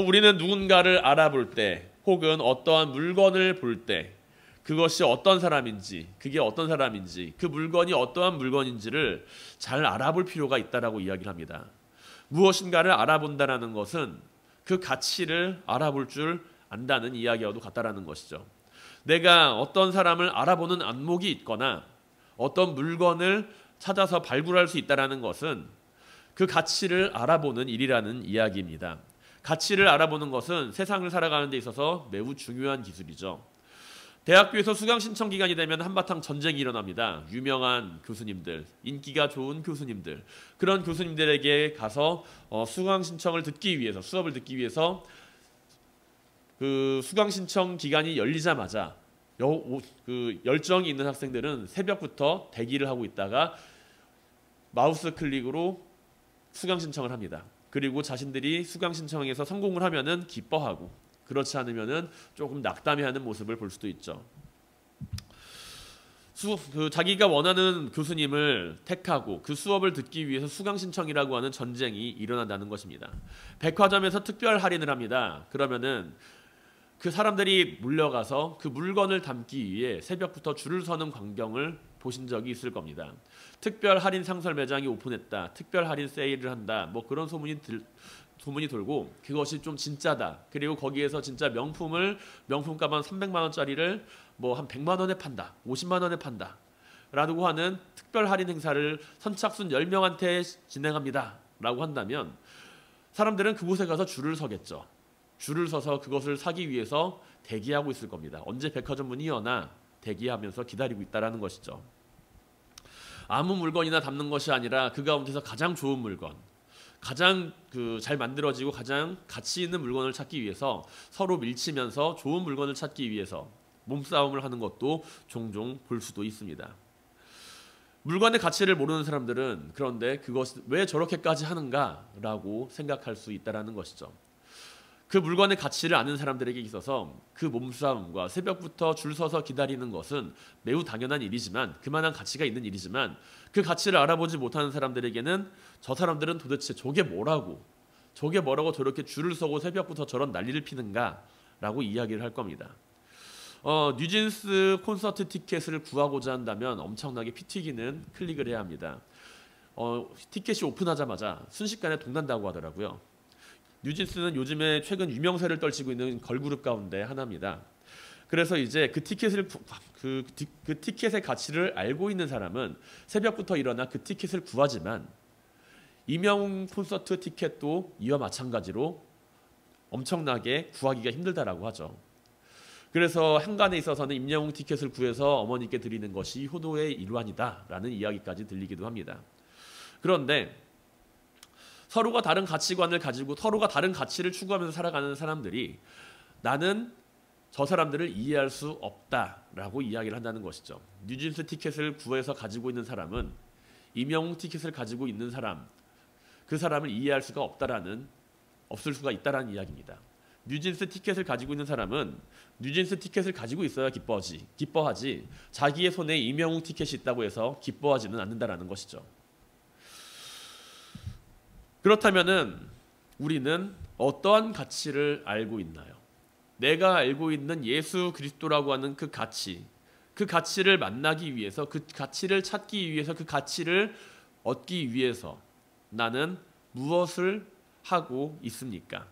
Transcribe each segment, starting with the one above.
우리는 누군가를 알아볼 때 혹은 어떠한 물건을 볼 때 그것이 어떤 사람인지, 그게 어떤 사람인지, 그 물건이 어떠한 물건인지를 잘 알아볼 필요가 있다라고 이야기를 합니다. 무엇인가를 알아본다라는 것은 그 가치를 알아볼 줄 안다는 이야기와도 같다라는 것이죠. 내가 어떤 사람을 알아보는 안목이 있거나 어떤 물건을 찾아서 발굴할 수 있다라는 것은 그 가치를 알아보는 일이라는 이야기입니다. 가치를 알아보는 것은 세상을 살아가는 데 있어서 매우 중요한 기술이죠. 대학교에서 수강 신청 기간이 되면 한바탕 전쟁이 일어납니다. 유명한 교수님들, 인기가 좋은 교수님들, 그런 교수님들에게 가서 수강 신청을 듣기 위해서, 수업을 듣기 위해서 그 수강 신청 기간이 열리자마자 그 열정이 있는 학생들은 새벽부터 대기를 하고 있다가 마우스 클릭으로 수강 신청을 합니다. 그리고 자신들이 수강 신청에서 성공을 하면은 기뻐하고, 그렇지 않으면은 조금 낙담해하는 모습을 볼 수도 있죠. 자기가 원하는 교수님을 택하고 그 수업을 듣기 위해서 수강 신청이라고 하는 전쟁이 일어난다는 것입니다. 백화점에서 특별 할인을 합니다. 그러면은 그 사람들이 몰려가서 그 물건을 담기 위해 새벽부터 줄을 서는 광경을 보신 적이 있을 겁니다. 특별 할인 상설 매장이 오픈했다, 특별 할인 세일을 한다, 뭐 그런 소문이 돌고 그것이 좀 진짜다. 그리고 거기에서 진짜 명품 가방 300만 원짜리를 뭐 한 100만 원에 판다, 50만 원에 판다 라고 하는 특별 할인 행사를 선착순 10명한테 진행합니다 라고 한다면 사람들은 그곳에 가서 줄을 서겠죠. 줄을 서서 그것을 사기 위해서 대기하고 있을 겁니다. 언제 백화점 문이 여나 대기하면서 기다리고 있다라는 것이죠. 아무 물건이나 담는 것이 아니라 그 가운데서 가장 좋은 물건, 가장 잘 만들어지고 가장 가치 있는 물건을 찾기 위해서 서로 밀치면서 좋은 물건을 찾기 위해서 몸싸움을 하는 것도 종종 볼 수도 있습니다. 물건의 가치를 모르는 사람들은 그런데 그것이 왜 저렇게까지 하는가라고 생각할 수 있다는 것이죠. 그 물건의 가치를 아는 사람들에게 있어서 그 몸싸움과 새벽부터 줄 서서 기다리는 것은 매우 당연한 일이지만, 그만한 가치가 있는 일이지만, 그 가치를 알아보지 못하는 사람들에게는 저 사람들은 도대체 저게 뭐라고 저렇게 줄을 서고 새벽부터 저런 난리를 피는가 라고 이야기를 할 겁니다. 뉴진스 콘서트 티켓을 구하고자 한다면 엄청나게 피 튀기는 클릭을 해야 합니다. 티켓이 오픈하자마자 순식간에 동난다고 하더라고요. 뉴진스는 요즘에 최근 유명세를 떨치고 있는 걸그룹 가운데 하나입니다. 그래서 이제 그 티켓의 가치를 알고 있는 사람은 새벽부터 일어나 그 티켓을 구하지만 임영웅 콘서트 티켓도 이와 마찬가지로 엄청나게 구하기가 힘들다라고 하죠. 그래서 한간에 있어서는 임영웅 티켓을 구해서 어머니께 드리는 것이 효도의 일환이다라는 이야기까지 들리기도 합니다. 그런데 서로가 다른 가치관을 가지고 서로가 다른 가치를 추구하면서 살아가는 사람들이 나는 저 사람들을 이해할 수 없다라고 이야기를 한다는 것이죠. 뉴진스 티켓을 구해서 가지고 있는 사람은 임영웅 티켓을 가지고 있는 사람, 그 사람을 이해할 수가 없을 수가 있다라는 이야기입니다. 뉴진스 티켓을 가지고 있는 사람은 뉴진스 티켓을 가지고 있어야 기뻐하지 자기의 손에 임영웅 티켓이 있다고 해서 기뻐하지는 않는다라는 것이죠. 그렇다면은 우리는 어떠한 가치를 알고 있나요? 내가 알고 있는 예수 그리스도라고 하는 그 가치를 만나기 위해서, 그 가치를 찾기 위해서, 그 가치를 얻기 위해서 나는 무엇을 하고 있습니까?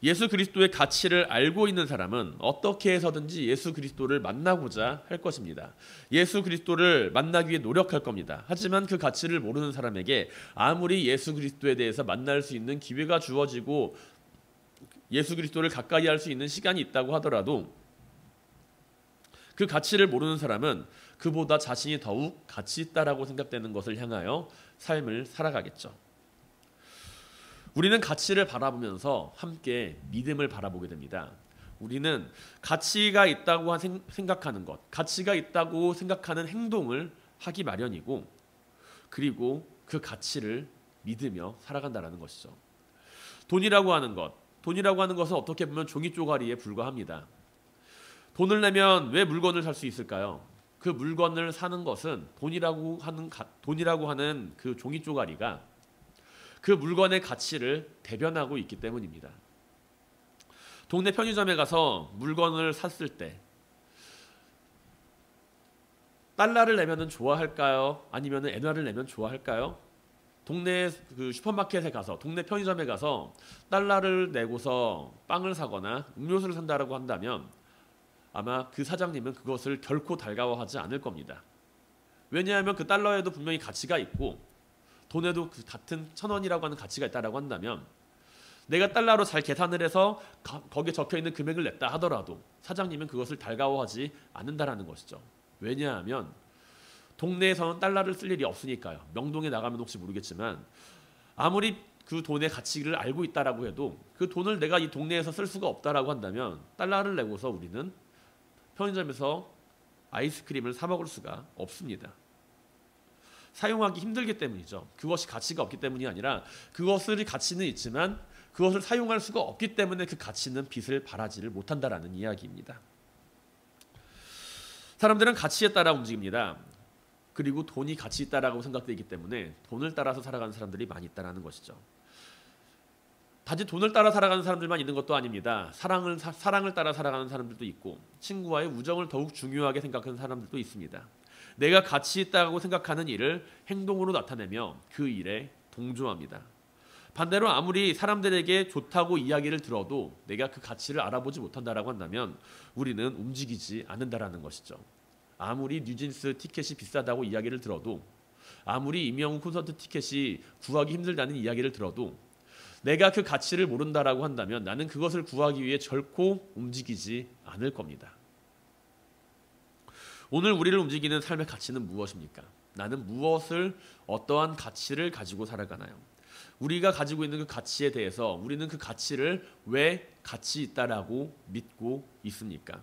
예수 그리스도의 가치를 알고 있는 사람은 어떻게 해서든지 예수 그리스도를 만나고자 할 것입니다. 예수 그리스도를 만나기 위해 노력할 겁니다. 하지만 그 가치를 모르는 사람에게 아무리 예수 그리스도에 대해서 만날 수 있는 기회가 주어지고 예수 그리스도를 가까이 할 수 있는 시간이 있다고 하더라도 그 가치를 모르는 사람은 그보다 자신이 더욱 가치 있다라고 생각되는 것을 향하여 삶을 살아가겠죠. 우리는 가치를 바라보면서 함께 믿음을 바라보게 됩니다. 우리는 가치가 있다고 생각하는 것, 가치가 있다고 생각하는 행동을 하기 마련이고, 그리고 그 가치를 믿으며 살아간다는 것이죠. 돈이라고 하는 것은 어떻게 보면 종이 쪼가리에 불과합니다. 돈을 내면 왜 물건을 살 수 있을까요? 그 물건을 사는 것은 돈이라고 하는 그 종이 쪼가리가 그 물건의 가치를 대변하고 있기 때문입니다. 동네 편의점에 가서 물건을 샀을 때 달러를 내면은 좋아할까요? 아니면 엔화를 내면 좋아할까요? 동네 그 슈퍼마켓에 가서, 동네 편의점에 가서 달러를 내고서 빵을 사거나 음료수를 산다라고 한다면 아마 그 사장님은 그것을 결코 달가워하지 않을 겁니다. 왜냐하면 그 달러에도 분명히 가치가 있고 돈에도 그 같은 1,000원이라고 하는 가치가 있다라고 한다면 내가 달러로 잘 계산을 해서 거기에 적혀있는 금액을 냈다 하더라도 사장님은 그것을 달가워하지 않는다라는 것이죠. 왜냐하면 동네에서는 달러를 쓸 일이 없으니까요. 명동에 나가면 혹시 모르겠지만 아무리 그 돈의 가치를 알고 있다라고 해도 그 돈을 내가 이 동네에서 쓸 수가 없다라고 한다면 달러를 내고서 우리는 편의점에서 아이스크림을 사 먹을 수가 없습니다. 사용하기 힘들기 때문이죠. 그것이 가치가 없기 때문이 아니라 그것의 가치는 있지만 그것을 사용할 수가 없기 때문에 그 가치는 빛을 발하지를 못한다라는 이야기입니다. 사람들은 가치에 따라 움직입니다. 그리고 돈이 가치 있다라고 생각되기 때문에 돈을 따라서 살아가는 사람들이 많이 있다라는 것이죠. 단지 돈을 따라 살아가는 사람들만 있는 것도 아닙니다. 사랑을 따라 살아가는 사람들도 있고 친구와의 우정을 더욱 중요하게 생각하는 사람들도 있습니다. 내가 가치 있다고 생각하는 일을 행동으로 나타내며 그 일에 동조합니다. 반대로 아무리 사람들에게 좋다고 이야기를 들어도 내가 그 가치를 알아보지 못한다라고 한다면 우리는 움직이지 않는다라는 것이죠. 아무리 뉴진스 티켓이 비싸다고 이야기를 들어도 아무리 임영웅 콘서트 티켓이 구하기 힘들다는 이야기를 들어도 내가 그 가치를 모른다라고 한다면 나는 그것을 구하기 위해 결코 움직이지 않을 겁니다. 오늘 우리를 움직이는 삶의 가치는 무엇입니까? 나는 무엇을 어떠한 가치를 가지고 살아가나요? 우리가 가지고 있는 그 가치에 대해서 우리는 그 가치를 왜 가치 있다라고 믿고 있습니까?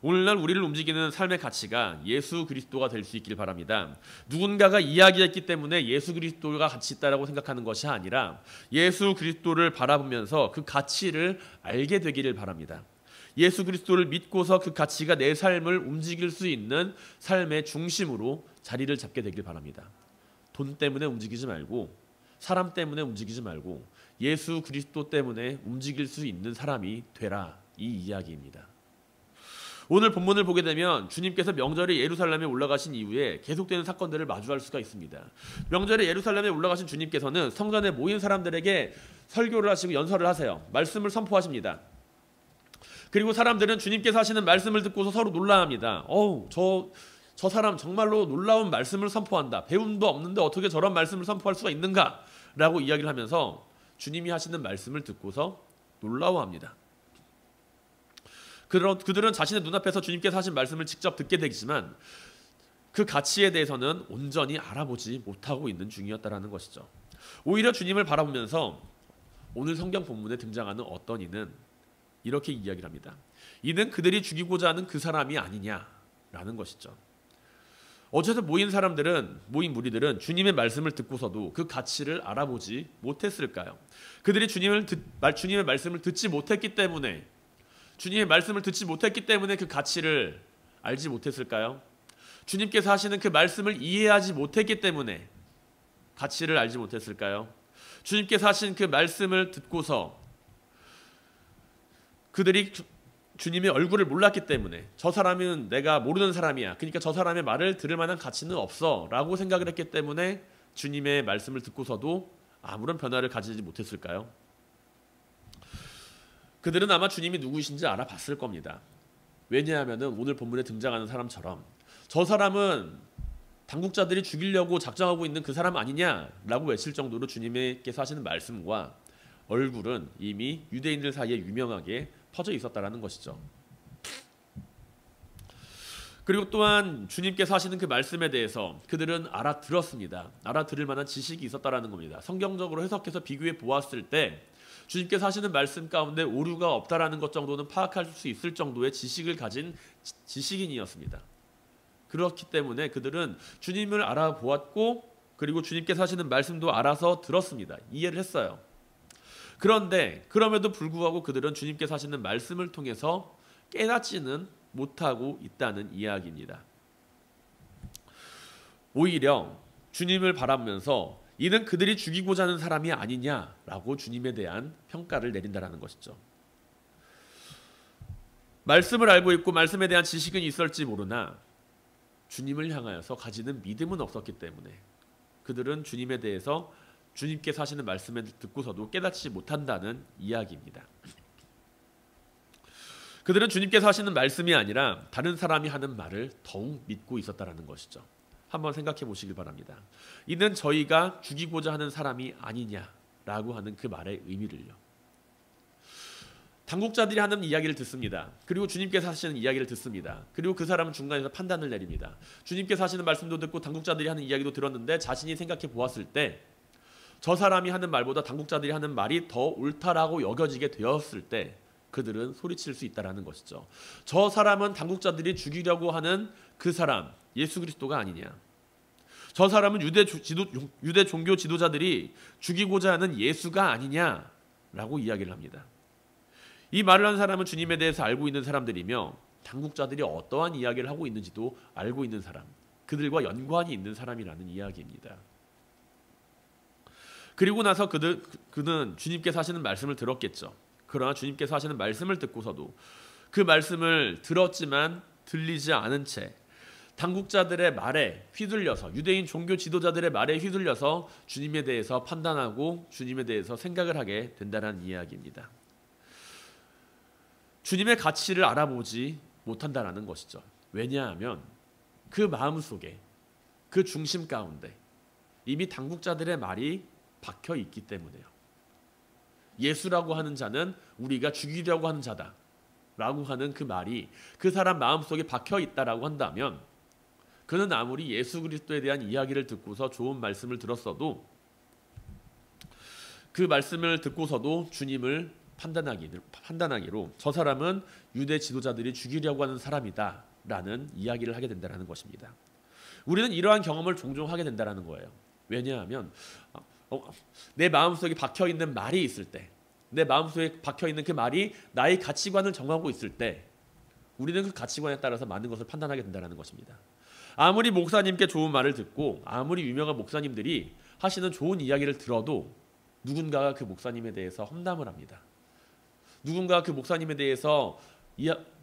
오늘날 우리를 움직이는 삶의 가치가 예수 그리스도가 될 수 있길 바랍니다. 누군가가 이야기했기 때문에 예수 그리스도가 가치 있다라고 생각하는 것이 아니라 예수 그리스도를 바라보면서 그 가치를 알게 되기를 바랍니다. 예수 그리스도를 믿고서 그 가치가 내 삶을 움직일 수 있는 삶의 중심으로 자리를 잡게 되길 바랍니다. 돈 때문에 움직이지 말고 사람 때문에 움직이지 말고 예수 그리스도 때문에 움직일 수 있는 사람이 되라, 이 이야기입니다. 오늘 본문을 보게 되면 주님께서 명절에 예루살렘에 올라가신 이후에 계속되는 사건들을 마주할 수가 있습니다. 명절에 예루살렘에 올라가신 주님께서는 성전에 모인 사람들에게 설교를 하시고 연설을 하세요. 말씀을 선포하십니다. 그리고 사람들은 주님께서 하시는 말씀을 듣고서 서로 놀라합니다. 저 사람 정말로 놀라운 말씀을 선포한다. 배움도 없는데 어떻게 저런 말씀을 선포할 수가 있는가? 라고 이야기를 하면서 주님이 하시는 말씀을 듣고서 놀라워합니다. 그들은 자신의 눈앞에서 주님께서 하신 말씀을 직접 듣게 되지만 그 가치에 대해서는 온전히 알아보지 못하고 있는 중이었다는 것이죠. 오히려 주님을 바라보면서 오늘 성경 본문에 등장하는 어떤 이는 이렇게 이야기를 합니다. 이는 그들이 죽이고자 하는 그 사람이 아니냐라는 것이죠. 어쨌든 모인 무리들은 주님의 말씀을 듣고서도 그 가치를 알아보지 못했을까요? 그들이 주님의 말씀을 듣지 못했기 때문에 그 가치를 알지 못했을까요? 주님께서 하시는 그 말씀을 이해하지 못했기 때문에 가치를 알지 못했을까요? 주님께서 하신 그 말씀을 듣고서 그들이 주님의 얼굴을 몰랐기 때문에 저 사람은 내가 모르는 사람이야. 그러니까 저 사람의 말을 들을 만한 가치는 없어 라고 생각을 했기 때문에 주님의 말씀을 듣고서도 아무런 변화를 가지지 못했을까요? 그들은 아마 주님이 누구이신지 알아봤을 겁니다. 왜냐하면 오늘 본문에 등장하는 사람처럼 저 사람은 당국자들이 죽이려고 작정하고 있는 그 사람 아니냐라고 외칠 정도로 주님께서 하시는 말씀과 얼굴은 이미 유대인들 사이에 유명하게 퍼져 있었다는 것이죠. 그리고 또한 주님께서 하시는 그 말씀에 대해서 그들은 알아들었습니다. 알아들을 만한 지식이 있었다는 겁니다. 성경적으로 해석해서 비교해 보았을 때 주님께서 하시는 말씀 가운데 오류가 없다라는 것 정도는 파악할 수 있을 정도의 지식을 가진 지식인이었습니다. 그렇기 때문에 그들은 주님을 알아보았고 그리고 주님께서 하시는 말씀도 알아서 들었습니다. 이해를 했어요. 그런데 그럼에도 불구하고 그들은 주님께서 하시는 말씀을 통해서 깨닫지는 못하고 있다는 이야기입니다. 오히려 주님을 바라보면서 이는 그들이 죽이고자 하는 사람이 아니냐라고 주님에 대한 평가를 내린다라는 것이죠. 말씀을 알고 있고 말씀에 대한 지식은 있을지 모르나 주님을 향하여서 가지는 믿음은 없었기 때문에 그들은 주님에 대해서 주님께서 하시는 말씀을 듣고서도 깨닫지 못한다는 이야기입니다. 그들은 주님께서 하시는 말씀이 아니라 다른 사람이 하는 말을 더욱 믿고 있었다는 것이죠. 한번 생각해 보시길 바랍니다. 이는 저희가 죽이고자 하는 사람이 아니냐라고 하는 그 말의 의미를요. 당국자들이 하는 이야기를 듣습니다. 그리고 주님께서 하시는 이야기를 듣습니다. 그리고 그 사람은 중간에서 판단을 내립니다. 주님께서 하시는 말씀도 듣고 당국자들이 하는 이야기도 들었는데 자신이 생각해 보았을 때 저 사람이 하는 말보다 당국자들이 하는 말이 더 옳다라고 여겨지게 되었을 때 그들은 소리칠 수 있다는 것이죠. 저 사람은 당국자들이 죽이려고 하는 그 사람 예수 그리스도가 아니냐. 저 사람은 유대 종교 지도자들이 죽이고자 하는 예수가 아니냐라고 이야기를 합니다. 이 말을 한 사람은 주님에 대해서 알고 있는 사람들이며 당국자들이 어떠한 이야기를 하고 있는지도 알고 있는 사람, 그들과 연관이 있는 사람이라는 이야기입니다. 그리고 나서 그는 주님께서 하시는 말씀을 들었겠죠. 그러나 주님께서 하시는 말씀을 듣고서도 그 말씀을 들었지만 들리지 않은 채 당국자들의 말에 휘둘려서 유대인 종교 지도자들의 말에 휘둘려서 주님에 대해서 판단하고 주님에 대해서 생각을 하게 된다는 이야기입니다. 주님의 가치를 알아보지 못한다는 것이죠. 왜냐하면 그 마음속에 그 중심 가운데 이미 당국자들의 말이 박혀 있기 때문에요. 예수라고 하는 자는 우리가 죽이려고 하는 자다 라고 하는 그 말이 그 사람 마음속에 박혀 있다라고 한다면 그는 아무리 예수 그리스도에 대한 이야기를 듣고서 좋은 말씀을 들었어도 그 말씀을 듣고서도 주님을 판단하기로 저 사람은 유대 지도자들이 죽이려고 하는 사람이다 라는 이야기를 하게 된다는 것입니다. 우리는 이러한 경험을 종종 하게 된다는 거예요. 왜냐하면 내 마음속에 박혀있는 말이 있을 때 내 마음속에 박혀있는 그 말이 나의 가치관을 정하고 있을 때 우리는 그 가치관에 따라서 많은 것을 판단하게 된다는 것입니다. 아무리 목사님께 좋은 말을 듣고 아무리 유명한 목사님들이 하시는 좋은 이야기를 들어도 누군가가 그 목사님에 대해서 험담을 합니다. 누군가가 그 목사님에 대해서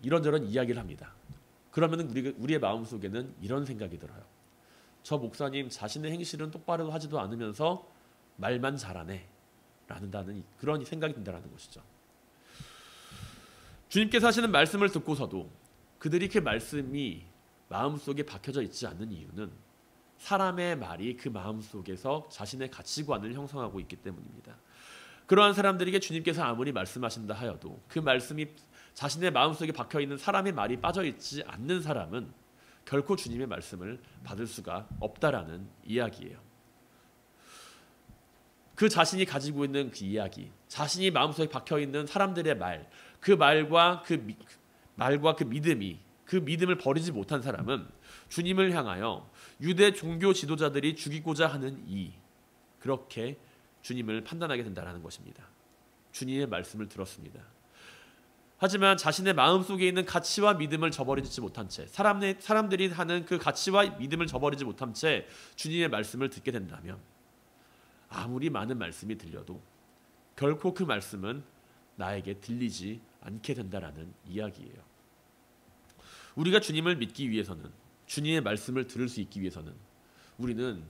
이런저런 이야기를 합니다. 그러면 우리의 마음속에는 이런 생각이 들어요. 저 목사님 자신의 행실은 똑바로 하지도 않으면서 말만 잘하네 라는 그런 생각이 든다는 것이죠. 주님께서 하시는 말씀을 듣고서도 그들이 그 말씀이 마음속에 박혀져 있지 않는 이유는 사람의 말이 그 마음속에서 자신의 가치관을 형성하고 있기 때문입니다. 그러한 사람들에게 주님께서 아무리 말씀하신다 하여도 그 말씀이 자신의 마음속에 박혀있는 사람의 말이 빠져있지 않는 사람은 결코 주님의 말씀을 받을 수가 없다라는 이야기예요. 그 자신이 가지고 있는 그 이야기, 자신이 마음속에 박혀있는 사람들의 말, 그 말과 그 믿음이 그 믿음을 버리지 못한 사람은 주님을 향하여 유대 종교 지도자들이 죽이고자 하는 그렇게 주님을 판단하게 된다는 것입니다. 주님의 말씀을 들었습니다. 하지만 자신의 마음속에 있는 가치와 믿음을 저버리지 못한 채 사람들이 하는 그 가치와 믿음을 저버리지 못한 채 주님의 말씀을 듣게 된다면 아무리 많은 말씀이 들려도 결코 그 말씀은 나에게 들리지 않게 된다라는 이야기예요. 우리가 주님을 믿기 위해서는 주님의 말씀을 들을 수 있기 위해서는 우리는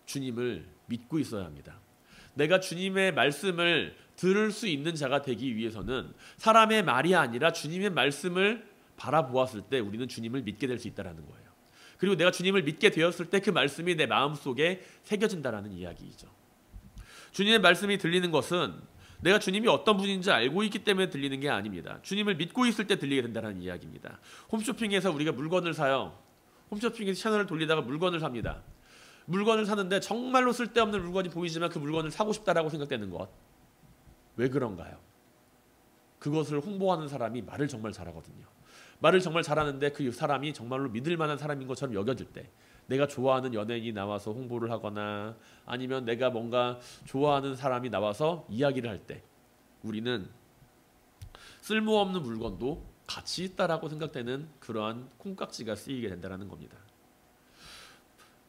주님을 믿고 있어야 합니다. 내가 주님의 말씀을 들을 수 있는 자가 되기 위해서는 사람의 말이 아니라 주님의 말씀을 바라보았을 때 우리는 주님을 믿게 될 수 있다는 거예요. 그리고 내가 주님을 믿게 되었을 때 그 말씀이 내 마음속에 새겨진다는 이야기이죠. 주님의 말씀이 들리는 것은 내가 주님이 어떤 분인지 알고 있기 때문에 들리는 게 아닙니다. 주님을 믿고 있을 때 들리게 된다는 이야기입니다. 홈쇼핑에서 우리가 물건을 사요. 홈쇼핑에서 채널을 돌리다가 물건을 삽니다. 물건을 사는데 정말로 쓸데없는 물건이 보이지만 그 물건을 사고 싶다라고 생각되는 것. 왜 그런가요? 그것을 홍보하는 사람이 말을 정말 잘하거든요. 말을 정말 잘하는데 그 사람이 정말로 믿을 만한 사람인 것처럼 여겨질 때, 내가 좋아하는 연예인이 나와서 홍보를 하거나 아니면 내가 뭔가 좋아하는 사람이 나와서 이야기를 할 때 우리는 쓸모없는 물건도 가치 있다라고 생각되는 그러한 콩깍지가 쓰이게 된다는 겁니다.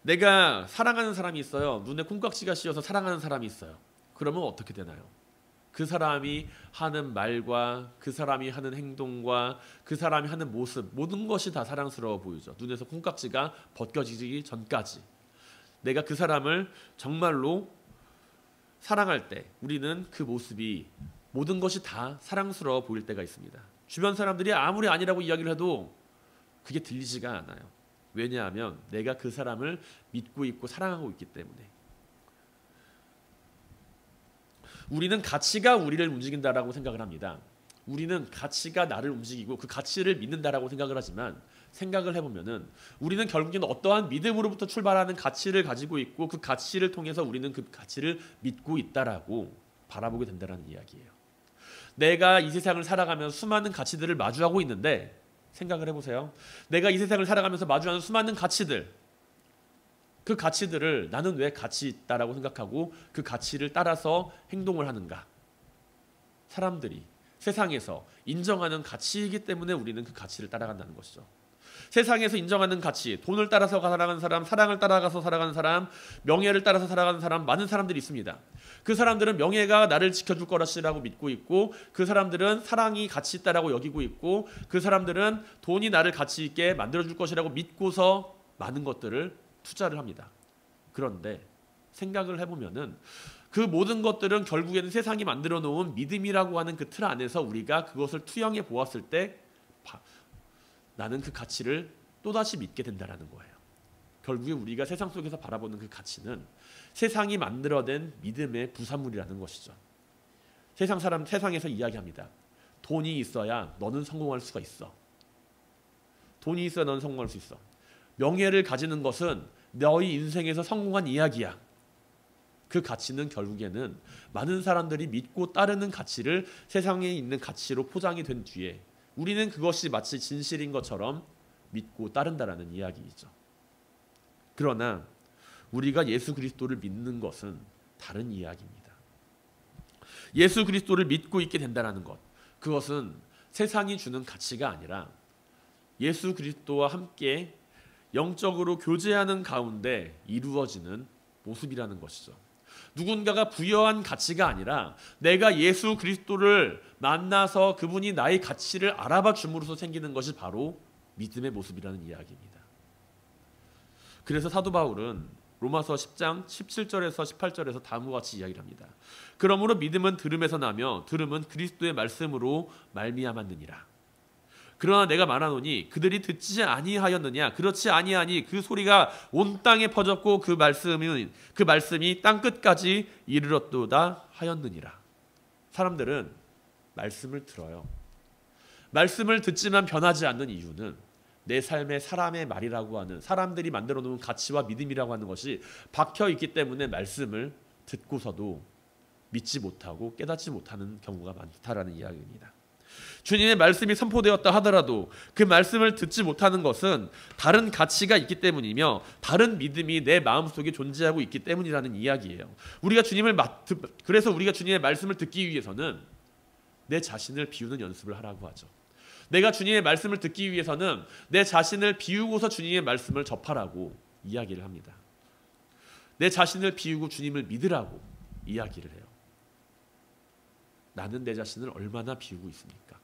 내가 사랑하는 사람이 있어요. 눈에 콩깍지가 씌어서 사랑하는 사람이 있어요. 그러면 어떻게 되나요? 그 사람이 하는 말과 그 사람이 하는 행동과 그 사람이 하는 모습, 모든 것이 다 사랑스러워 보이죠. 눈에서 콩깍지가 벗겨지기 전까지. 내가 그 사람을 정말로 사랑할 때 우리는 그 모습이 모든 것이 다 사랑스러워 보일 때가 있습니다. 주변 사람들이 아무리 아니라고 이야기를 해도 그게 들리지가 않아요. 왜냐하면 내가 그 사람을 믿고 있고 사랑하고 있기 때문에. 우리는 가치가 우리를 움직인다라고 생각을 합니다. 우리는 가치가 나를 움직이고 그 가치를 믿는다라고 생각을 하지만, 생각을 해보면은 우리는 결국엔 어떠한 믿음으로부터 출발하는 가치를 가지고 있고 그 가치를 통해서 우리는 그 가치를 믿고 있다라고 바라보게 된다는 이야기예요. 내가 이 세상을 살아가면 수많은 가치들을 마주하고 있는데, 생각을 해보세요. 내가 이 세상을 살아가면서 마주하는 수많은 가치들, 그 가치들을 나는 왜 가치 있다라고 생각하고 그 가치를 따라서 행동을 하는가? 사람들이 세상에서 인정하는 가치이기 때문에 우리는 그 가치를 따라간다는 것이죠. 세상에서 인정하는 가치, 돈을 따라서 살아가는 사람, 사랑을 따라가서 살아가는 사람, 명예를 따라서 살아가는 사람, 많은 사람들이 있습니다. 그 사람들은 명예가 나를 지켜줄 거라고 믿고 있고, 그 사람들은 사랑이 가치 있다라고 여기고 있고, 그 사람들은 돈이 나를 가치 있게 만들어줄 것이라고 믿고서 많은 것들을 투자를 합니다. 그런데 생각을 해보면은 그 모든 것들은 결국에는 세상이 만들어 놓은 믿음이라고 하는 그 틀 안에서 우리가 그것을 투영해 보았을 때 나는 그 가치를 또다시 믿게 된다는 거예요. 결국에 우리가 세상 속에서 바라보는 그 가치는 세상이 만들어낸 믿음의 부산물이라는 것이죠. 세상에서 이야기합니다. 돈이 있어야 너는 성공할 수가 있어. 돈이 있어야 너는 성공할 수 있어. 명예를 가지는 것은 너희 인생에서 성공한 이야기야. 그 가치는 결국에는 많은 사람들이 믿고 따르는 가치를 세상에 있는 가치로 포장이 된 뒤에 우리는 그것이 마치 진실인 것처럼 믿고 따른다라는 이야기이죠. 그러나 우리가 예수 그리스도를 믿는 것은 다른 이야기입니다. 예수 그리스도를 믿고 있게 된다는 것, 그것은 세상이 주는 가치가 아니라 예수 그리스도와 함께 영적으로 교제하는 가운데 이루어지는 모습이라는 것이죠. 누군가가 부여한 가치가 아니라 내가 예수 그리스도를 만나서 그분이 나의 가치를 알아봐 줌으로써 생기는 것이 바로 믿음의 모습이라는 이야기입니다. 그래서 사도 바울은 로마서 10장 17절에서 18절에서 다음과 같이 이야기를 합니다. 그러므로 믿음은 들음에서 나며 들음은 그리스도의 말씀으로 말미암았느니라. 그러나 내가 말하노니 그들이 듣지 아니하였느냐? 그렇지 아니하니 그 소리가 온 땅에 퍼졌고 그 말씀이 땅 끝까지 이르렀도다 하였느니라. 사람들은 말씀을 들어요. 말씀을 듣지만 변하지 않는 이유는 내 삶에 사람의 말이라고 하는, 사람들이 만들어 놓은 가치와 믿음이라고 하는 것이 박혀 있기 때문에 말씀을 듣고서도 믿지 못하고 깨닫지 못하는 경우가 많다라는 이야기입니다. 주님의 말씀이 선포되었다 하더라도 그 말씀을 듣지 못하는 것은 다른 가치가 있기 때문이며 다른 믿음이 내 마음속에 존재하고 있기 때문이라는 이야기예요. 그래서 우리가 주님의 말씀을 듣기 위해서는 내 자신을 비우는 연습을 하라고 하죠. 내가 주님의 말씀을 듣기 위해서는 내 자신을 비우고서 주님의 말씀을 접하라고 이야기를 합니다. 내 자신을 비우고 주님을 믿으라고 이야기를 해요. 나는 내 자신을 얼마나 비우고 있습니까?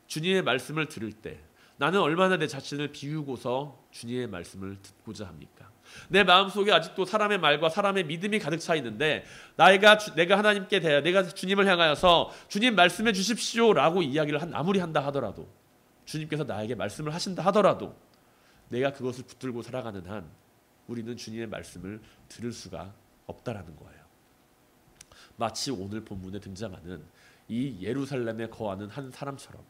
주님의 말씀을 들을 때 나는 얼마나 내 자신을 비우고서 주님의 말씀을 듣고자 합니까? 내 마음속에 아직도 사람의 말과 사람의 믿음이 가득 차 있는데 내가 하나님께 대하여 내가 주님을 향하여서 주님 말씀해 주십시오라고 이야기를 아무리 한다 하더라도, 주님께서 나에게 말씀을 하신다 하더라도 내가 그것을 붙들고 살아가는 한 우리는 주님의 말씀을 들을 수가 없다라는 거예요. 마치 오늘 본문에 등장하는 이 예루살렘에 거하는 한 사람처럼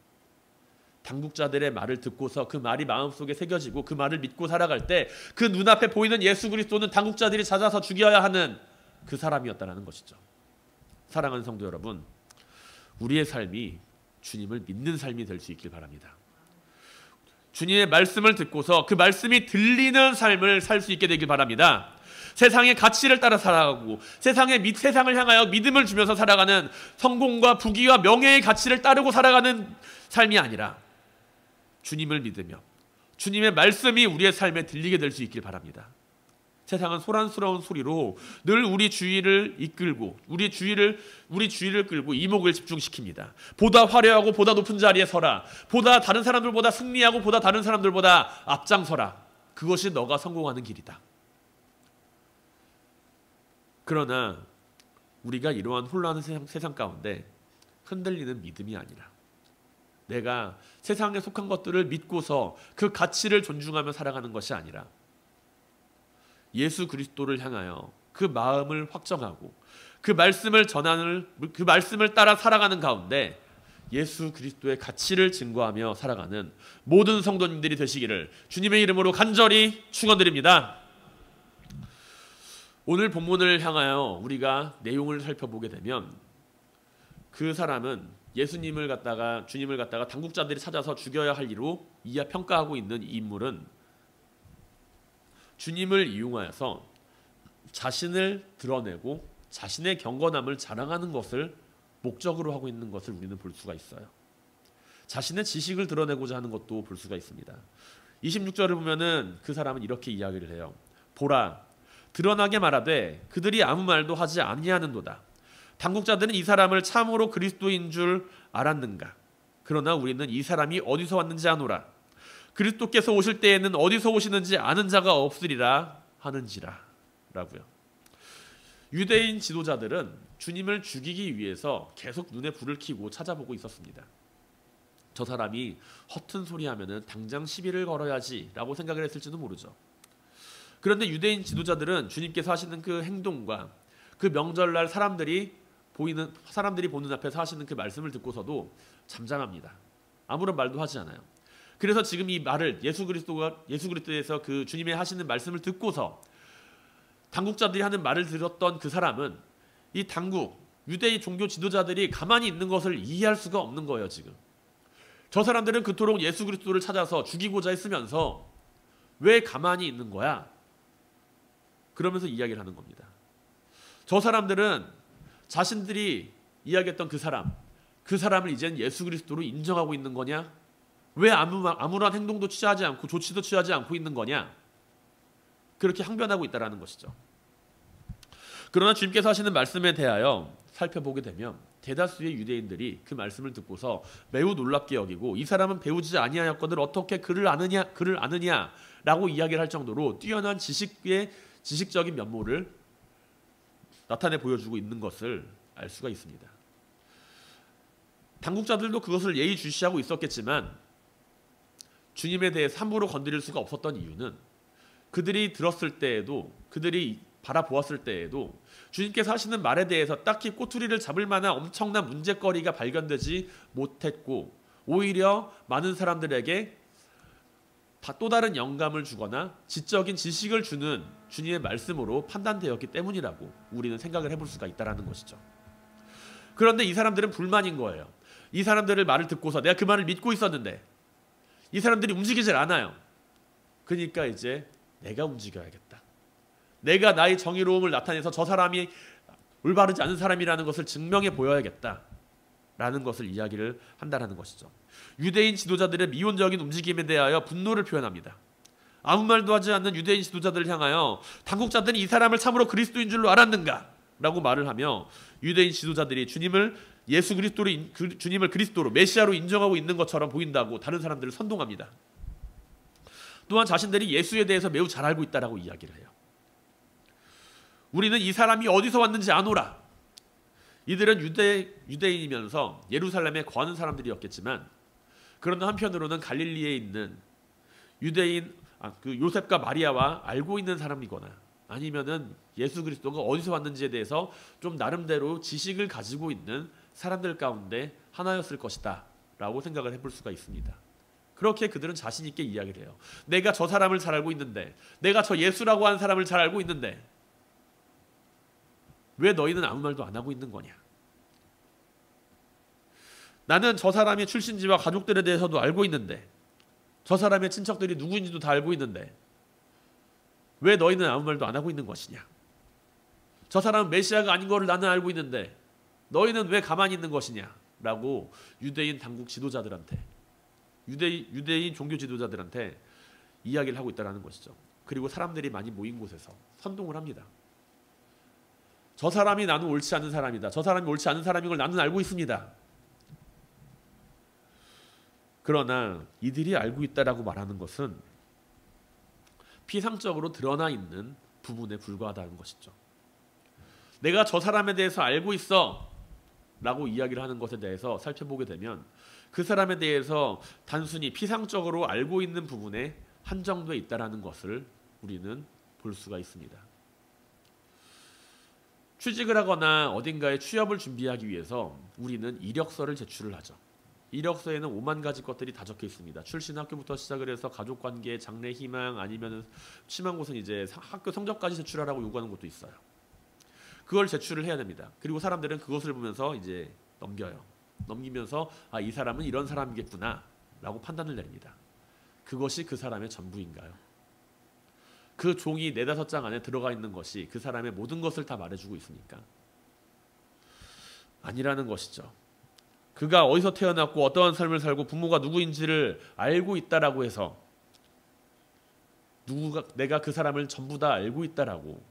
당국자들의 말을 듣고서 그 말이 마음속에 새겨지고 그 말을 믿고 살아갈 때 그 눈앞에 보이는 예수 그리스도는 당국자들이 찾아서 죽여야 하는 그 사람이었다는 것이죠. 사랑하는 성도 여러분, 우리의 삶이 주님을 믿는 삶이 될 수 있길 바랍니다. 주님의 말씀을 듣고서 그 말씀이 들리는 삶을 살 수 있게 되길 바랍니다. 세상의 가치를 따라 살아가고 세상을 향하여 믿음을 주면서 살아가는 성공과 부귀와 명예의 가치를 따르고 살아가는 삶이 아니라 주님을 믿으며 주님의 말씀이 우리의 삶에 들리게 될 수 있길 바랍니다. 세상은 소란스러운 소리로 늘 우리 주의를 이끌고 우리 주의를 끌고 이목을 집중시킵니다. 보다 화려하고 보다 높은 자리에 서라. 보다 다른 사람들보다 승리하고 보다 다른 사람들보다 앞장서라. 그것이 너가 성공하는 길이다. 그러나 우리가 이러한 혼란한 세상 가운데 흔들리는 믿음이 아니라 내가 세상에 속한 것들을 믿고서 그 가치를 존중하며 살아가는 것이 아니라 예수 그리스도를 향하여 그 마음을 확정하고 그 말씀을 그 말씀을 따라 살아가는 가운데 예수 그리스도의 가치를 증거하며 살아가는 모든 성도님들이 되시기를 주님의 이름으로 간절히 축원드립니다. 오늘 본문을 향하여 우리가 내용을 살펴보게 되면 그 사람은 주님을 갖다가 당국자들이 찾아서 죽여야 할 이로 평가하고 있는 이 인물은 주님을 이용하여서 자신을 드러내고 자신의 경건함을 자랑하는 것을 목적으로 하고 있는 것을 우리는 볼 수가 있어요. 자신의 지식을 드러내고자 하는 것도 볼 수가 있습니다. 26절을 보면은 그 사람은 이렇게 이야기를 해요. 보라, 드러나게 말하되 그들이 아무 말도 하지 아니하는도다. 당국자들은 이 사람을 참으로 그리스도인 줄 알았는가? 그러나 우리는 이 사람이 어디서 왔는지 아노라. 그리스도께서 오실 때에는 어디서 오시는지 아는 자가 없으리라 하는지라. 라고요. 유대인 지도자들은 주님을 죽이기 위해서 계속 눈에 불을 켜고 찾아보고 있었습니다. 저 사람이 허튼 소리 하면은 당장 시비를 걸어야지 라고 생각을 했을지도 모르죠. 그런데 유대인 지도자들은 주님께서 하시는 그 행동과 그 명절날 사람들이 보는 앞에서 하시는 그 말씀을 듣고서도 잠잠합니다. 아무런 말도 하지 않아요. 그래서 지금 이 말을 예수 그리스도에서 그 주님의 하시는 말씀을 듣고서 당국자들이 하는 말을 들었던 그 사람은 이 유대인 종교 지도자들이 가만히 있는 것을 이해할 수가 없는 거예요. 지금 저 사람들은 그토록 예수 그리스도를 찾아서 죽이고자 했으면서 왜 가만히 있는 거야? 그러면서 이야기를 하는 겁니다. 저 사람들은 자신들이 이야기했던 그 사람을 이젠 예수 그리스도로 인정하고 있는 거냐? 왜 아무런 행동도 취하지 않고 조치도 취하지 않고 있는 거냐? 그렇게 항변하고 있다는 것이죠. 그러나 주님께서 하시는 말씀에 대하여 살펴보게 되면 대다수의 유대인들이 그 말씀을 듣고서 매우 놀랍게 여기고 이 사람은 배우지 아니하였거늘 어떻게 그를 아느냐라고 이야기를 할 정도로 뛰어난 지식적인 면모를 나타내 보여주고 있는 것을 알 수가 있습니다. 당국자들도 그것을 예의주시하고 있었겠지만 주님에 대해 함부로 건드릴 수가 없었던 이유는 그들이 바라보았을 때에도 주님께서 하시는 말에 대해서 딱히 꼬투리를 잡을 만한 엄청난 문제거리가 발견되지 못했고 오히려 많은 사람들에게 또 다른 영감을 주거나 지적인 지식을 주는 주님의 말씀으로 판단되었기 때문이라고 우리는 생각을 해볼 수가 있다는 것이죠. 그런데 이 사람들은 불만인 거예요. 이 사람들의 말을 듣고서 내가 그 말을 믿고 있었는데 이 사람들이 움직이질 않아요. 그러니까 이제 내가 움직여야겠다. 내가 나의 정의로움을 나타내서 저 사람이 올바르지 않은 사람이라는 것을 증명해 보여야겠다. 라는 것을 이야기를 한다는 것이죠. 유대인 지도자들의 미온적인 움직임에 대하여 분노를 표현합니다. 아무 말도 하지 않는 유대인 지도자들을 향하여 당국자들이 이 사람을 참으로 그리스도인 줄로 알았는가? 라고 말을 하며 유대인 지도자들이 주님을 그리스도로 메시아로 인정하고 있는 것처럼 보인다고 다른 사람들을 선동합니다. 또한 자신들이 예수에 대해서 매우 잘 알고 있다라고 이야기를 해요. 우리는 이 사람이 어디서 왔는지 아노라. 이들은 유대인이면서 예루살렘에 거하는 사람들이었겠지만 그런데 한편으로는 갈릴리에 있는 유대인 그 요셉과 마리아와 알고 있는 사람이거나 아니면은 예수 그리스도가 어디서 왔는지에 대해서 좀 나름대로 지식을 가지고 있는 사람들 가운데 하나였을 것이다 라고 생각을 해볼 수가 있습니다. 그렇게 그들은 자신 있게 이야기를 해요. 내가 저 사람을 잘 알고 있는데 내가 저 예수라고 하는 사람을 잘 알고 있는데 왜 너희는 아무 말도 안 하고 있는 거냐? 나는 저 사람의 출신지와 가족들에 대해서도 알고 있는데 저 사람의 친척들이 누구인지도 다 알고 있는데 왜 너희는 아무 말도 안 하고 있는 것이냐? 저 사람은 메시아가 아닌 것을 나는 알고 있는데 너희는 왜 가만히 있는 것이냐? 라고 유대인 당국 지도자들한테 유대인 종교 지도자들한테 이야기를 하고 있다는 것이죠. 그리고 사람들이 많이 모인 곳에서 선동을 합니다. 저 사람이 나는 옳지 않은 사람이다. 저 사람이 옳지 않은 사람인 걸 나는 알고 있습니다. 그러나 이들이 알고 있다라고 말하는 것은 피상적으로 드러나 있는 부분에 불과하다는 것이죠. 내가 저 사람에 대해서 알고 있어 라고 이야기를 하는 것에 대해서 살펴보게 되면 그 사람에 대해서 단순히 피상적으로 알고 있는 부분에 한정돼 있다는 것을 우리는 볼 수가 있습니다. 취직을 하거나 어딘가에 취업을 준비하기 위해서 우리는 이력서를 제출을 하죠. 이력서에는 5만 가지 것들이 다 적혀 있습니다. 출신 학교부터 시작을 해서 가족관계, 장래 희망, 아니면 심한 곳은 이제 학교 성적까지 제출하라고 요구하는 것도 있어요. 그걸 제출을 해야 됩니다. 그리고 사람들은 그것을 보면서 이제 넘겨요. 넘기면서 아, 이 사람은 이런 사람이겠구나 라고 판단을 내립니다. 그것이 그 사람의 전부인가요? 그 종이 4-5장 안에 들어가 있는 것이 그 사람의 모든 것을 다 말해주고 있습니까? 아니라는 것이죠. 그가 어디서 태어났고 어떠한 삶을 살고 부모가 누구인지를 알고 있다라고 해서 내가 그 사람을 전부 다 알고 있다라고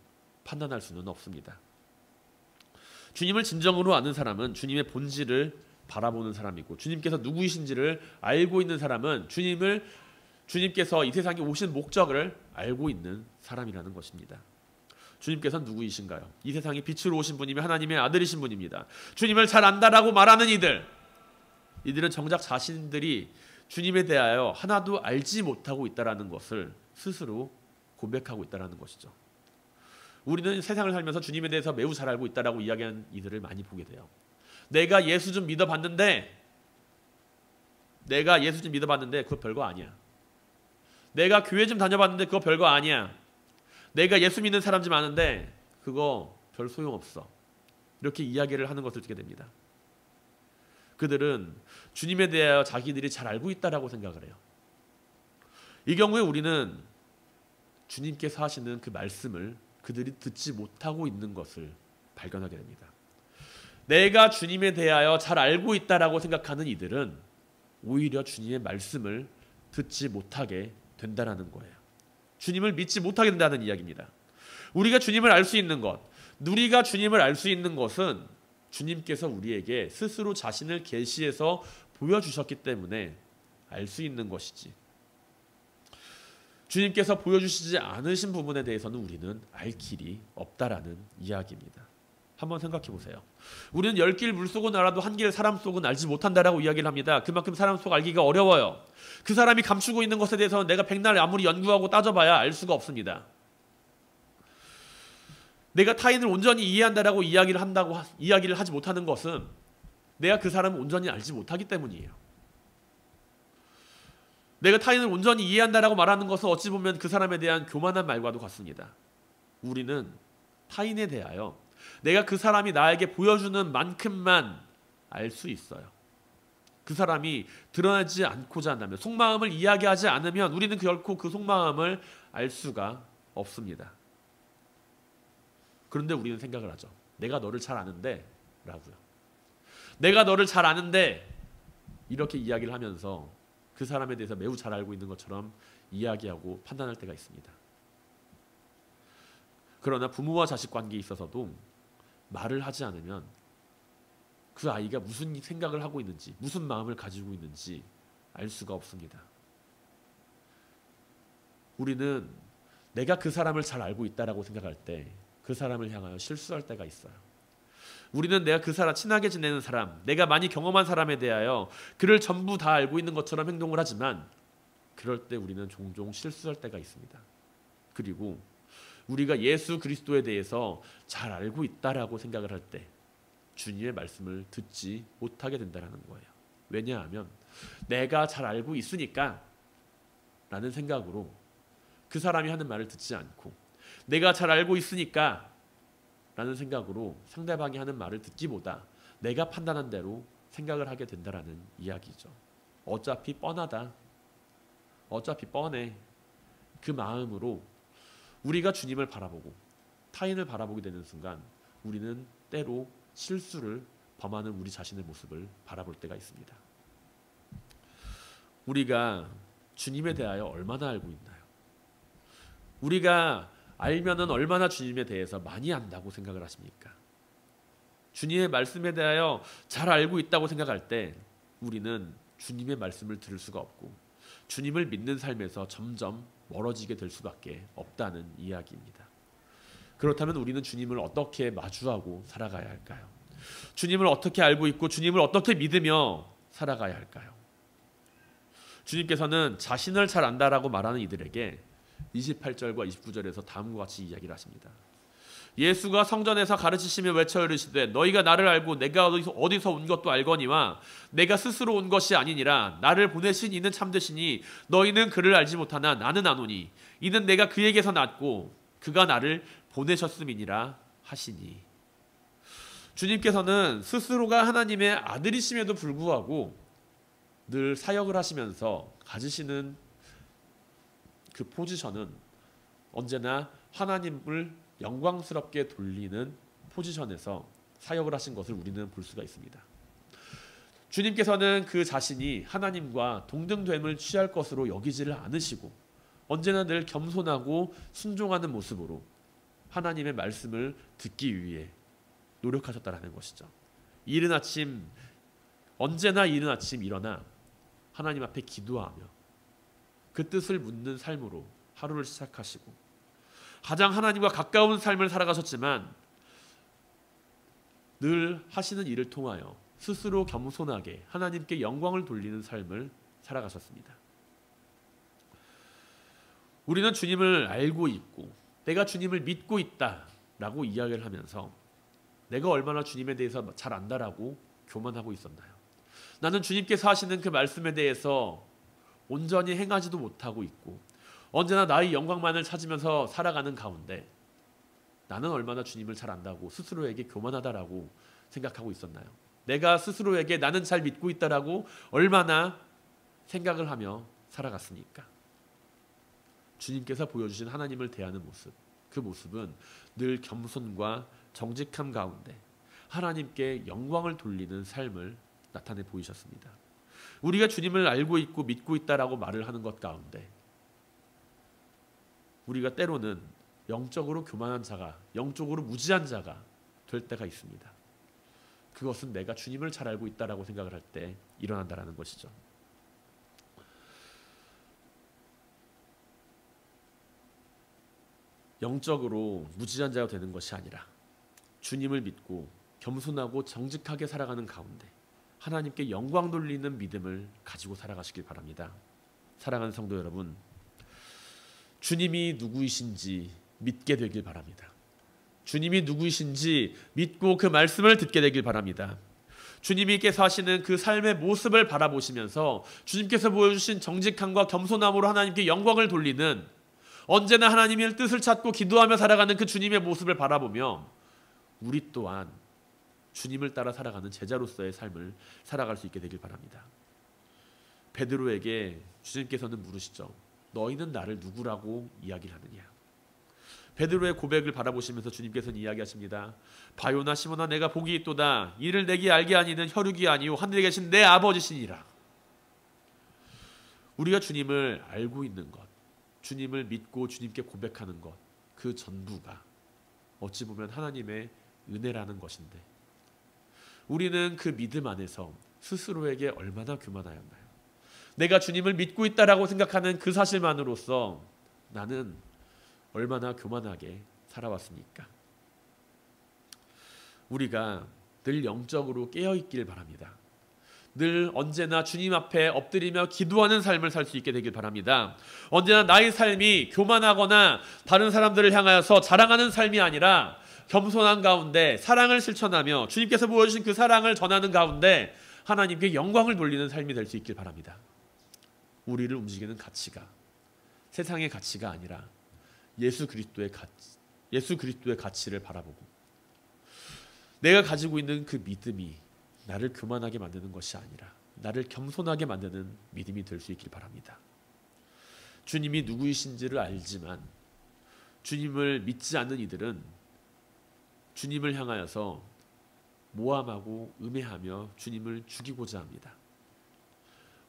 판단할 수는 없습니다. 주님을 진정으로 아는 사람은 주님의 본질을 바라보는 사람이고 주님께서 누구이신지를 알고 있는 사람은 주님께서 이 세상에 오신 목적을 알고 있는 사람이라는 것입니다. 주님께서는 누구이신가요? 이 세상에 빛으로 오신 분이며 하나님의 아들이신 분입니다. 주님을 잘 안다라고 말하는 이들은 정작 자신들이 주님에 대하여 하나도 알지 못하고 있다는 것을 스스로 고백하고 있다는 것이죠. 우리는 세상을 살면서 주님에 대해서 매우 잘 알고 있다라고 이야기하는 이들을 많이 보게 돼요. 내가 예수 좀 믿어봤는데 그거 별거 아니야. 내가 교회 좀 다녀봤는데 그거 별거 아니야. 내가 예수 믿는 사람 좀 아는데 그거 별 소용없어. 이렇게 이야기를 하는 것을 듣게 됩니다. 그들은 주님에 대하여 자기들이 잘 알고 있다라고 생각을 해요. 이 경우에 우리는 주님께서 하시는 그 말씀을 그들이 듣지 못하고 있는 것을 발견하게 됩니다. 내가 주님에 대하여 잘 알고 있다라고 생각하는 이들은 오히려 주님의 말씀을 듣지 못하게 된다는 거예요. 주님을 믿지 못하게 된다는 이야기입니다. 우리가 주님을 알 수 있는 것, 우리가 주님을 알 수 있는 것은 주님께서 우리에게 스스로 자신을 계시해서 보여주셨기 때문에 알 수 있는 것이지, 주님께서 보여주시지 않으신 부분에 대해서는 우리는 알 길이 없다라는 이야기입니다. 한번 생각해 보세요. 우리는 10길 물속은 알아도 한 길 사람 속은 알지 못한다라고 이야기를 합니다. 그만큼 사람 속 알기가 어려워요. 그 사람이 감추고 있는 것에 대해서는 내가 백날 아무리 연구하고 따져봐야 알 수가 없습니다. 내가 타인을 온전히 이해한다라고 이야기를 하지 못하는 것은 내가 그 사람을 온전히 알지 못하기 때문이에요. 내가 타인을 온전히 이해한다라고 말하는 것은 어찌 보면 그 사람에 대한 교만한 말과도 같습니다. 우리는 타인에 대하여 내가 그 사람이 나에게 보여주는 만큼만 알 수 있어요. 그 사람이 드러나지 않고자 한다면, 속마음을 이야기하지 않으면 우리는 결코 그 속마음을 알 수가 없습니다. 그런데 우리는 생각을 하죠. 내가 너를 잘 아는데 라고요. 내가 너를 잘 아는데 이렇게 이야기를 하면서 그 사람에 대해서 매우 잘 알고 있는 것처럼 이야기하고 판단할 때가 있습니다. 그러나 부모와 자식 관계에 있어서도 말을 하지 않으면 그 아이가 무슨 생각을 하고 있는지, 무슨 마음을 가지고 있는지 알 수가 없습니다. 우리는 내가 그 사람을 잘 알고 있다라고 생각할 때 그 사람을 향하여 실수할 때가 있어요. 우리는 내가 그 사람, 친하게 지내는 사람, 내가 많이 경험한 사람에 대하여 그를 전부 다 알고 있는 것처럼 행동을 하지만 그럴 때 우리는 종종 실수할 때가 있습니다. 그리고 우리가 예수 그리스도에 대해서 잘 알고 있다라고 생각을 할 때 주님의 말씀을 듣지 못하게 된다는 거예요. 왜냐하면 내가 잘 알고 있으니까 라는 생각으로 그 사람이 하는 말을 듣지 않고, 내가 잘 알고 있으니까 라는 생각으로 상대방이 하는 말을 듣기보다 내가 판단한 대로 생각을 하게 된다는 이야기죠. 어차피 뻔하다, 어차피 뻔해, 그 마음으로 우리가 주님을 바라보고 타인을 바라보게 되는 순간 우리는 때로 실수를 범하는 우리 자신의 모습을 바라볼 때가 있습니다. 우리가 주님에 대하여 얼마나 알고 있나요? 우리가 알면은 얼마나 주님에 대해서 많이 안다고 생각을 하십니까? 주님의 말씀에 대하여 잘 알고 있다고 생각할 때 우리는 주님의 말씀을 들을 수가 없고 주님을 믿는 삶에서 점점 멀어지게 될 수밖에 없다는 이야기입니다. 그렇다면 우리는 주님을 어떻게 마주하고 살아가야 할까요? 주님을 어떻게 알고 있고 주님을 어떻게 믿으며 살아가야 할까요? 주님께서는 자신을 잘 안다라고 말하는 이들에게 28절과 29절에서 다음과 같이 이야기를 하십니다. 예수가 성전에서 가르치시며 외쳐 이르시되 너희가 나를 알고 내가 어디서 온 것도 알거니와 내가 스스로 온 것이 아니니라. 나를 보내신 이는 참되시니 너희는 그를 알지 못하나 나는 아노니 이는 내가 그에게서 났고 그가 나를 보내셨음이니라 하시니. 주님께서는 스스로가 하나님의 아들이심에도 불구하고 늘 사역을 하시면서 가지시는 그 포지션은 언제나 하나님을 영광스럽게 돌리는 포지션에서 사역을 하신 것을 우리는 볼 수가 있습니다. 주님께서는 그 자신이 하나님과 동등됨을 취할 것으로 여기지를 않으시고 언제나 늘 겸손하고 순종하는 모습으로 하나님의 말씀을 듣기 위해 노력하셨다라는 것이죠. 언제나 이른 아침 일어나 하나님 앞에 기도하며 그 뜻을 묻는 삶으로 하루를 시작하시고 가장 하나님과 가까운 삶을 살아가셨지만 늘 하시는 일을 통하여 스스로 겸손하게 하나님께 영광을 돌리는 삶을 살아가셨습니다. 우리는 주님을 알고 있고 내가 주님을 믿고 있다라고 이야기를 하면서 내가 얼마나 주님에 대해서 잘 안다라고 교만하고 있었나요? 나는 주님께서 하시는 그 말씀에 대해서 온전히 행하지도 못하고 있고 언제나 나의 영광만을 찾으면서 살아가는 가운데 나는 얼마나 주님을 잘 안다고 스스로에게 교만하다라고 생각하고 있었나요? 내가 스스로에게 나는 잘 믿고 있다라고 얼마나 생각을 하며 살아갔습니까? 주님께서 보여주신 하나님을 대하는 모습, 그 모습은 늘 겸손과 정직함 가운데 하나님께 영광을 돌리는 삶을 나타내 보이셨습니다. 우리가 주님을 알고 있고 믿고 있다라고 말을 하는 것 가운데 우리가 때로는 영적으로 교만한 자가, 영적으로 무지한 자가 될 때가 있습니다. 그것은 내가 주님을 잘 알고 있다라고 생각을 할 때 일어난다라는 것이죠. 영적으로 무지한 자가 되는 것이 아니라 주님을 믿고 겸손하고 정직하게 살아가는 가운데 하나님께 영광 돌리는 믿음을 가지고 살아가시길 바랍니다. 사랑하는 성도 여러분, 주님이 누구이신지 믿게 되길 바랍니다. 주님이 누구이신지 믿고 그 말씀을 듣게 되길 바랍니다. 주님께서 하시는 그 삶의 모습을 바라보시면서 주님께서 보여주신 정직함과 겸손함으로 하나님께 영광을 돌리는, 언제나 하나님의 뜻을 찾고 기도하며 살아가는 그 주님의 모습을 바라보며 우리 또한 주님을 따라 살아가는 제자로서의 삶을 살아갈 수 있게 되길 바랍니다. 베드로에게 주님께서는 물으시죠. 너희는 나를 누구라고 이야기를 하느냐? 베드로의 고백을 바라보시면서 주님께서는 이야기하십니다. 바요나 시몬아, 내가 복이 있도다. 이를 내게 알게 하니는 혈육이 아니요 하늘에 계신 내 아버지시니라. 우리가 주님을 알고 있는 것, 주님을 믿고 주님께 고백하는 것, 그 전부가 어찌 보면 하나님의 은혜라는 것인데 우리는 그 믿음 안에서 스스로에게 얼마나 교만하였나요? 내가 주님을 믿고 있다라고 생각하는 그 사실만으로서 나는 얼마나 교만하게 살아왔습니까? 우리가 늘 영적으로 깨어있길 바랍니다. 늘 언제나 주님 앞에 엎드리며 기도하는 삶을 살 수 있게 되길 바랍니다. 언제나 나의 삶이 교만하거나 다른 사람들을 향하여서 자랑하는 삶이 아니라 겸손한 가운데 사랑을 실천하며 주님께서 보여주신 그 사랑을 전하는 가운데 하나님께 영광을 돌리는 삶이 될 수 있길 바랍니다. 우리를 움직이는 가치가 세상의 가치가 아니라 예수 그리스도의 가치를 바라보고 내가 가지고 있는 그 믿음이 나를 교만하게 만드는 것이 아니라 나를 겸손하게 만드는 믿음이 될 수 있길 바랍니다. 주님이 누구이신지를 알지만 주님을 믿지 않는 이들은 주님을 향하여서 모함하고 음해하며 주님을 죽이고자 합니다.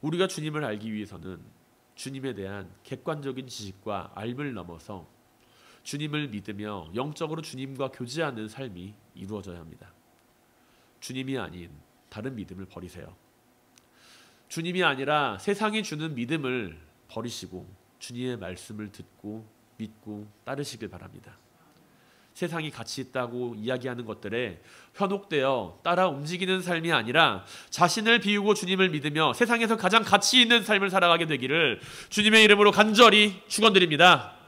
우리가 주님을 알기 위해서는 주님에 대한 객관적인 지식과 알을 넘어서 주님을 믿으며 영적으로 주님과 교제하는 삶이 이루어져야 합니다. 주님이 아닌 다른 믿음을 버리세요. 주님이 아니라 세상이 주는 믿음을 버리시고 주님의 말씀을 듣고 믿고 따르시길 바랍니다. 세상이 가치 있다고 이야기하는 것들에 현혹되어 따라 움직이는 삶이 아니라 자신을 비우고 주님을 믿으며 세상에서 가장 가치 있는 삶을 살아가게 되기를 주님의 이름으로 간절히 축원드립니다.